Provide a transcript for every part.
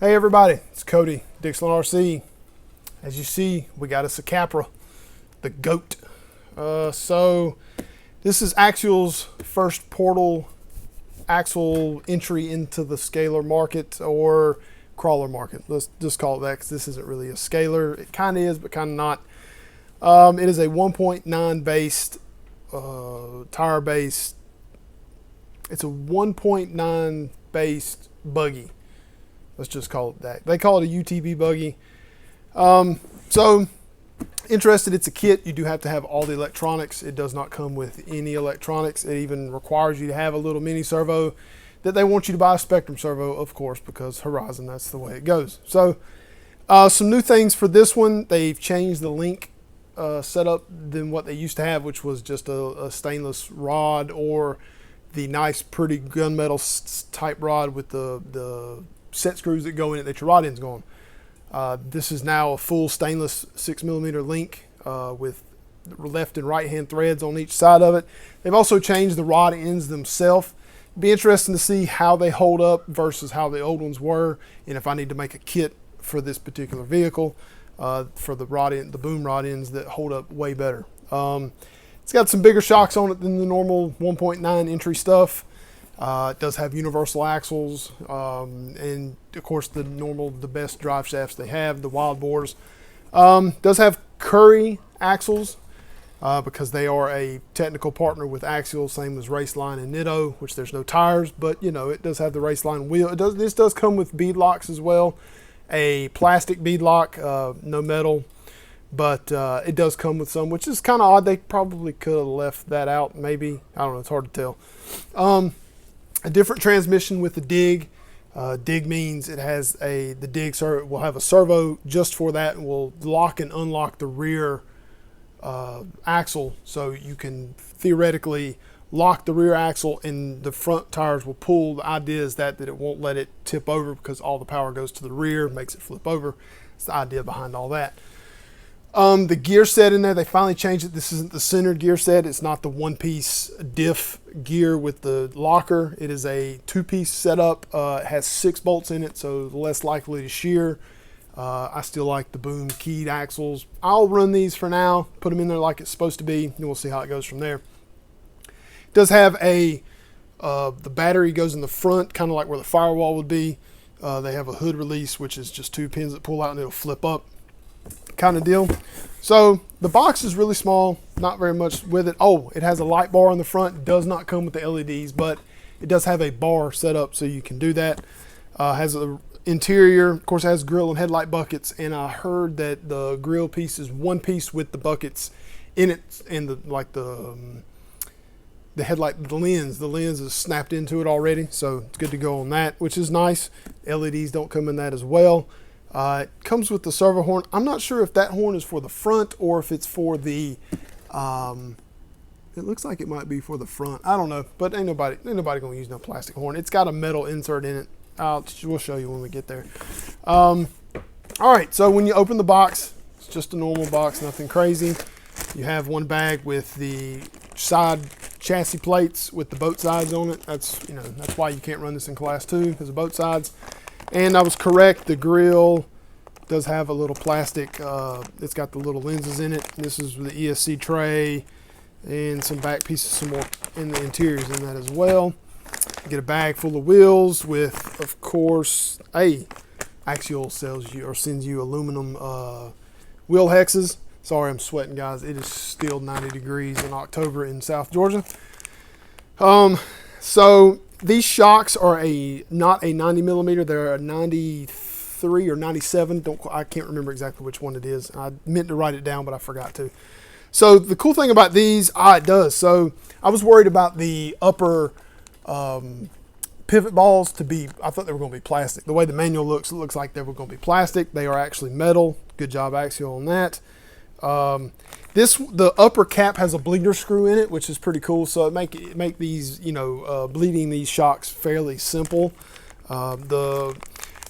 Hey everybody, it's Cody, Dixon RC. As you see, we got us a Capra, the GOAT. So this is Axial's first portal axle entry into the scalar market or crawler market. Let's just call it that because this isn't really a scalar. It kind of is, but kind of not. It is a 1.9 based, tire based. It's a 1.9 based buggy. Let's just call it that. They call it a UTV buggy. So, interested, it's a kit. You do have to have all the electronics. It does not come with any electronics. It even requires you to have a little mini servo that they want you to buy a Spectrum servo, of course, because Horizon, that's the way it goes. So, some new things for this one. They've changed the link setup than what they used to have, which was just a stainless rod or the nice, pretty gunmetal type rod with the set screws that go in it that your rod ends go on. This is now a full stainless 6mm link with left and right hand threads on each side of it. They've also changed the rod ends themselves. Be interesting to see how they hold up versus how the old ones were, and if I need to make a kit for this particular vehicle for the rod end, the boom rod ends that hold up way better. It's got some bigger shocks on it than the normal 1.9 entry stuff. It does have universal axles, and of course the best drive shafts they have, the wild bores. Does have Curry axles because they are a technical partner with Axial, same as Raceline and Nitto, which there's no tires, but you know it does have the Raceline wheel. This does come with bead locks as well, a plastic bead lock, no metal, but it does come with some, which is kind of odd. They probably could have left that out, maybe. I don't know. It's hard to tell. A different transmission with the dig. Dig means it has the dig will have a servo just for that, and will lock and unlock the rear axle, so you can theoretically lock the rear axle and the front tires will pull. The idea is that it won't let it tip over because all the power goes to the rear, makes it flip over. It's the idea behind all that. The gear set in there, they finally changed it. This isn't the centered gear set. It's not the one-piece diff gear with the locker. It is a two-piece setup. It has 6 bolts in it, so less likely to shear. I still like the boom keyed axles. I'll run these for now, put them in there like it's supposed to be, and we'll see how it goes from there. It does have the battery goes in the front, kind of like where the firewall would be. They have a hood release, which is just 2 pins that pull out and it'll flip up, kind of deal. So the box is really small, not very much with it. Oh, it has a light bar on the front. It does not come with the LEDs, but it does have a bar set up so you can do that. Has an interior, of course, it has grill and headlight buckets, and I heard that the grill piece is one piece with the buckets in it, and the headlight, the lens is snapped into it already, so it's good to go on that, which is nice. LEDs don't come in that as well. It comes with the servo horn. I'm not sure if that horn is for the front or if it's for the, it looks like it might be for the front. I don't know, but ain't nobody gonna use no plastic horn. It's got a metal insert in it. We'll show you when we get there. All right, so when you open the box, it's just a normal box, nothing crazy. You have one bag with the side chassis plates with the boat sides on it. That's why you can't run this in class 2 because of boat sides. And I was correct, the grill does have a little plastic, it's got the little lenses in it. This is the ESC tray and some back pieces, some more in the interiors in that as well. You get a bag full of wheels with, of course, Axial sells you or sends you aluminum wheel hexes. Sorry, I'm sweating, guys. It is still 90 degrees in October in South Georgia. So these shocks are not a 90mm. They're a 93 or 97. I can't remember exactly which one it is. I meant to write it down, but I forgot to. So the cool thing about these, it does. So I was worried about the upper pivot balls I thought they were going to be plastic. The way the manual looks, it looks like they were going to be plastic. They are actually metal. Good job, Axial, on that. The upper cap has a bleeder screw in it, which is pretty cool. So it make these, bleeding these shocks fairly simple. The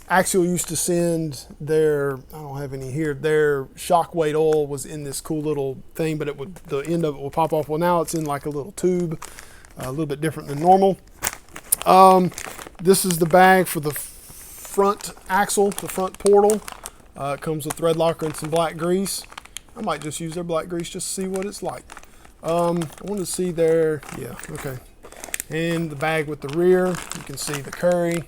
Axial used to send I don't have any here, their shock weight oil was in this cool little thing, but the end of it will pop off. Well, now it's in like a little tube, a little bit different than normal. This is the bag for the front axle, the front portal. It comes with thread locker and some black grease. I might just use their black grease just to see what it's like. I wanted to see their, yeah, okay. And the bag with the rear, you can see the curry.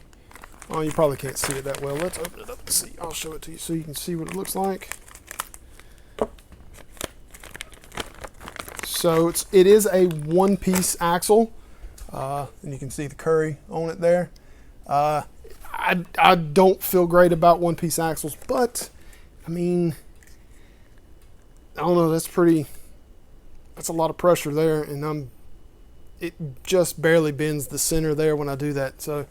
Oh, you probably can't see it that well. Let's open it up and see. I'll show it to you so you can see what it looks like. So it is a one-piece axle, and you can see the curry on it there. I don't feel great about one-piece axles, but I mean, I don't know. That's a lot of pressure there, and it just barely bends the center there when I do that. So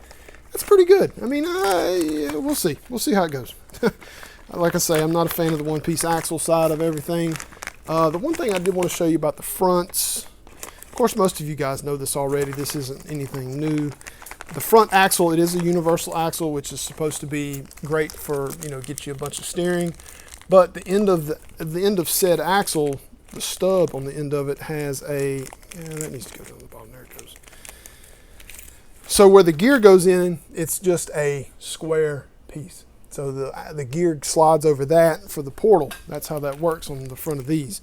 that's pretty good. I mean, yeah, we'll see. We'll see how it goes. Like I say, I'm not a fan of the one-piece axle side of everything. The one thing I did want to show you about the fronts, of course, most of you guys know this already. This isn't anything new. The front axle, it is a universal axle, which is supposed to be great for, get you a bunch of steering. But the end of said axle, the stub on the end of it has that needs to go down the bottom. There it goes. So where the gear goes in, it's just a square piece. So the gear slides over that for the portal. That's how that works on the front of these.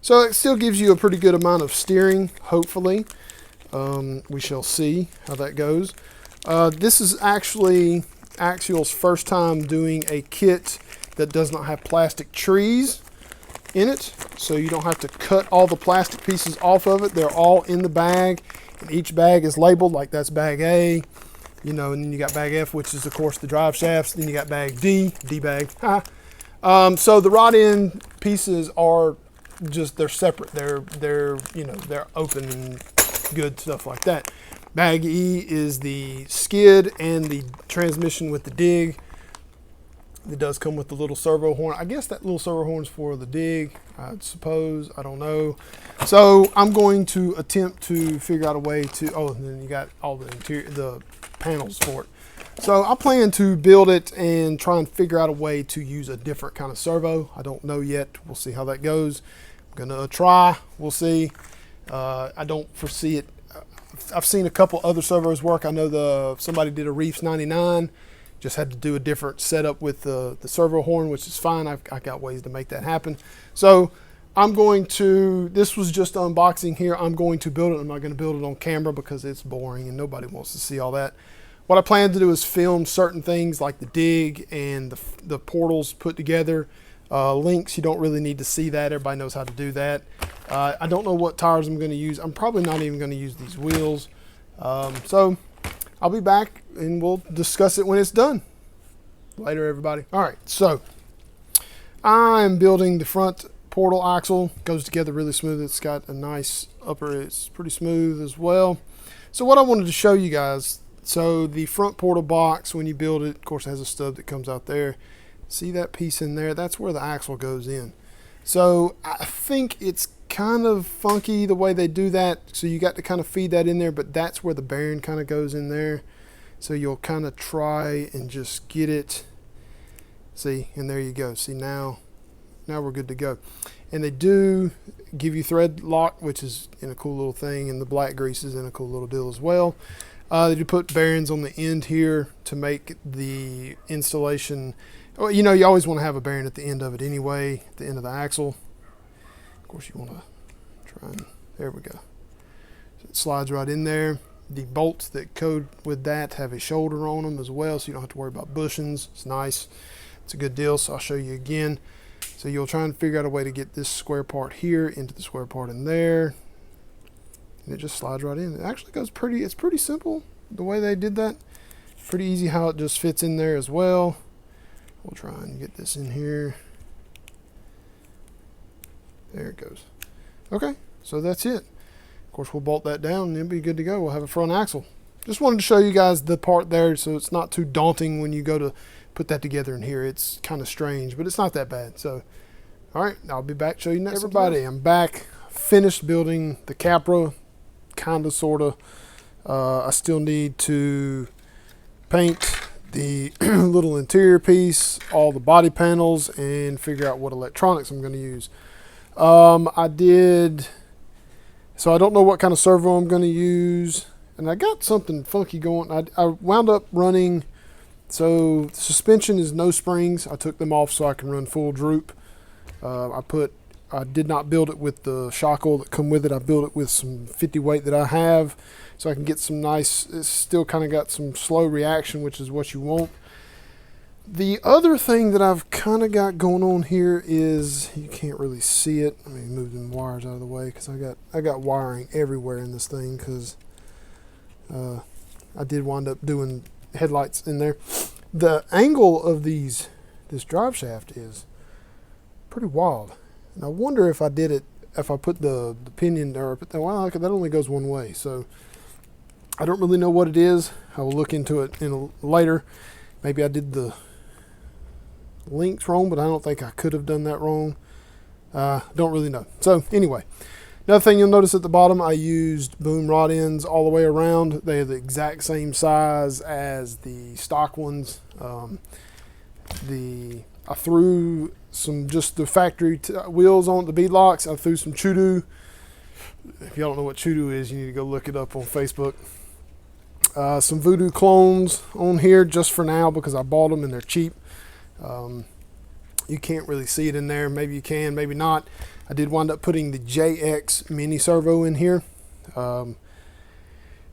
So it still gives you a pretty good amount of steering, hopefully. We shall see how that goes. This is actually Axial's first time doing a kit that does not have plastic trees in it. So you don't have to cut all the plastic pieces off of it. They're all in the bag. And each bag is labeled, like that's bag A. And then you got bag F, which is of course the drive shafts. Then you got bag D bag. So the rod end pieces are they're separate. They're open and good stuff like that. Bag E is the skid and the transmission with the dig. It does come with the little servo horn. I guess that little servo horn's for the dig, I suppose. I don't know. So I'm going to attempt to figure out a way to, and then you got all the panels for it. So I plan to build it and try and figure out a way to use a different kind of servo. I don't know yet. We'll see how that goes. I'm gonna try. We'll see. I don't foresee it. I've seen a couple other servos work. I know somebody did a Reefs 99. Just had to do a different setup with the servo horn, which is fine. I got ways to make that happen. So this was just unboxing here. I'm going to build it. I'm not going to build it on camera because it's boring and nobody wants to see all that. What I plan to do is film certain things like the dig and the portals put together. Links, you don't really need to see that. Everybody knows how to do that. I don't know what tires I'm going to use. I'm probably not even going to use these wheels. So I'll be back and we'll discuss it when it's done. Later, everybody. All right, so I'm building the front portal axle. Goes together really smooth. It's got a nice upper. It's pretty smooth as well. So what I wanted to show you guys, so the front portal box, when you build it, of course, it has a stub that comes out there. See that piece in there? That's where the axle goes in. So I think it's kind of funky the way they do that. So you got to kind of feed that in there, but that's where the bearing kind of goes in there. So you'll kind of try and just get it. See, and there you go. See, now we're good to go. And they do give you thread lock, which is in a cool little thing, and the black grease is in a cool little deal as well. They do put bearings on the end here to make the installation. Well, you always want to have a bearing at the end of it anyway, at the end of the axle. Of course, you want to try and, there we go. So it slides right in there. The bolts that go with that have a shoulder on them as well, so you don't have to worry about bushings. It's nice. It's a good deal, so I'll show you again. So you'll try and figure out a way to get this square part here into the square part in there. And it just slides right in. It actually goes it's pretty simple the way they did that. Pretty easy how it just fits in there as well. We'll try and get this in here. There it goes. Okay, so that's it. Of course, we'll bolt that down and it'll be good to go. We'll have a front axle. Just wanted to show you guys the part there so it's not too daunting when you go to put that together in here. It's kind of strange, but it's not that bad. So, all right, I'll be back, show you next. Everybody, I'm back. Finished building the Capra, kind of, sort of. I still need to paint the little interior piece, all the body panels, and figure out what electronics I'm going to use. So I don't know what kind of servo I'm going to use, and I got something funky going. I wound up running So suspension is no springs. I took them off so I can run full droop. I did not build it with the shock oil that come with it. I built it with some 50 weight that I have, so I can get some nice, it's still kind of got some slow reaction, which is what you want. The other thing that I've kind of got going on here is, you can't really see it. Let me move them wires out of the way, because I got wiring everywhere in this thing, because I did wind up doing headlights in there. The angle of this drive shaft is pretty wild. And I wonder if I did it, if I put the pinion, or well, that only goes one way. So I don't really know what it is. I will look into it later. Maybe I did the links wrong, but I don't think I could have done that wrong. Don't really know. So anyway, another thing you'll notice at the bottom, I used boom rod ends all the way around. They are the exact same size as the stock ones. I threw just the factory wheels on the bead locks. I threw some Chudu. If you don't know what Chudu is, you need to go look it up on Facebook. Some Voodoo clones on here just for now, because I bought them and they're cheap. You can't really see it in there. Maybe you can, maybe not. I did wind up putting the JX mini servo in here.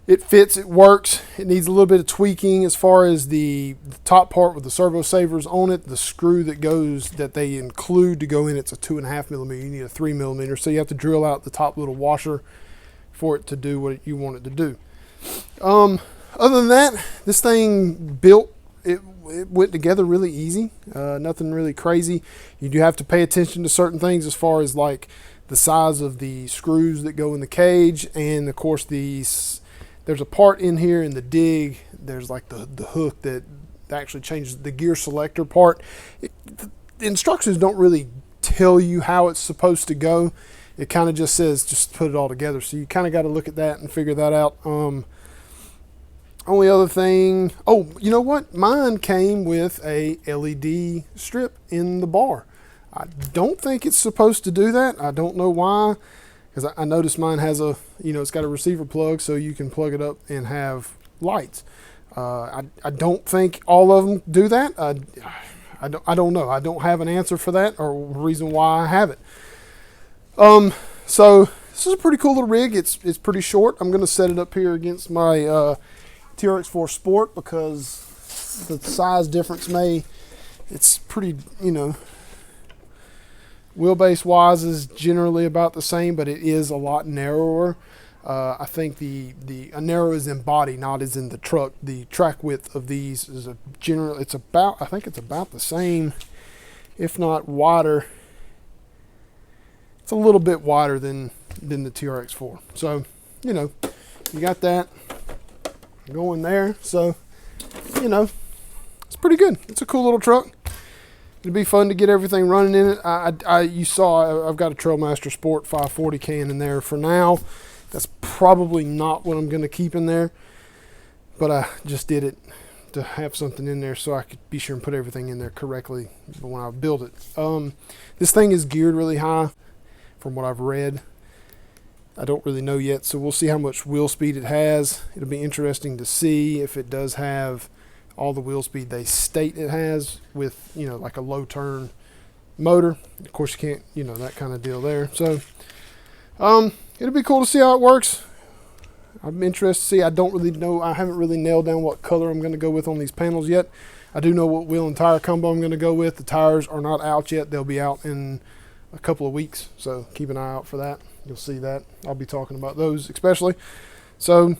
It fits, it works. It needs a little bit of tweaking as far as the top part with the servo savers on it. The screw that they include to go in, it's a 2.5 millimeter. You need a 3 millimeter, so you have to drill out the top little washer for it to do what you want it to do. Other than that, this thing it went together really easy. Nothing really crazy. You do have to pay attention to certain things as far as like the size of the screws that go in the cage, and of course there's a part in here in the dig. There's like the hook that actually changes the gear selector part. The instructions don't really tell you how it's supposed to go. It kind of just says just put it all together. So you kind of got to look at that and figure that out. Only other thing, you know what? Mine came with a LED strip in the bar. I don't think it's supposed to do that. I don't know why, because I noticed mine has it's got a receiver plug, so you can plug it up and have lights. I don't think all of them do that. I don't know. I don't have an answer for that or reason why I have it. So this is a pretty cool little rig. It's pretty short. I'm going to set it up here against my TRX4 Sport, because the size difference it's pretty, wheelbase wise is generally about the same, but it is a lot narrower. I think the narrow is in body, not as in the truck. The track width of these is I think it's about the same, if not wider. It's a little bit wider than the TRX4. So, you got that going there. So, it's pretty good. It's a cool little truck. It'd be fun to get everything running in it. You saw I've got a Trailmaster Sport 540 can in there for now. That's probably not what I'm going to keep in there, but I just did it to have something in there so I could be sure and put everything in there correctly when I build it. This thing is geared really high from what I've read. I don't really know yet, so we'll see how much wheel speed it has. It'll be interesting to see if it does have all the wheel speed they state it has with, like a low turn motor. Of course, you can't, that kind of deal there. So, it'll be cool to see how it works. I'm interested to see. I don't really know. I haven't really nailed down what color I'm going to go with on these panels yet. I do know what wheel and tire combo I'm going to go with. The tires are not out yet. They'll be out in a couple of weeks, so keep an eye out for that. You'll see that. I'll be talking about those especially. So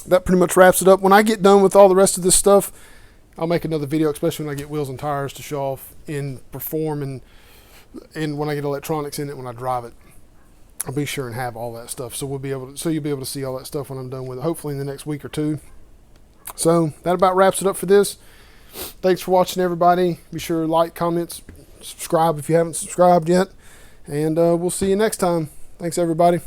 that pretty much wraps it up. When I get done with all the rest of this stuff, I'll make another video, especially when I get wheels and tires to show off and perform, and when I get electronics in it when I drive it. I'll be sure and have all that stuff, so you'll be able to see all that stuff when I'm done with it, hopefully in the next week or two. So that about wraps it up for this. Thanks for watching, everybody. Be sure to like, comment, subscribe if you haven't subscribed yet, and we'll see you next time. Thanks, everybody.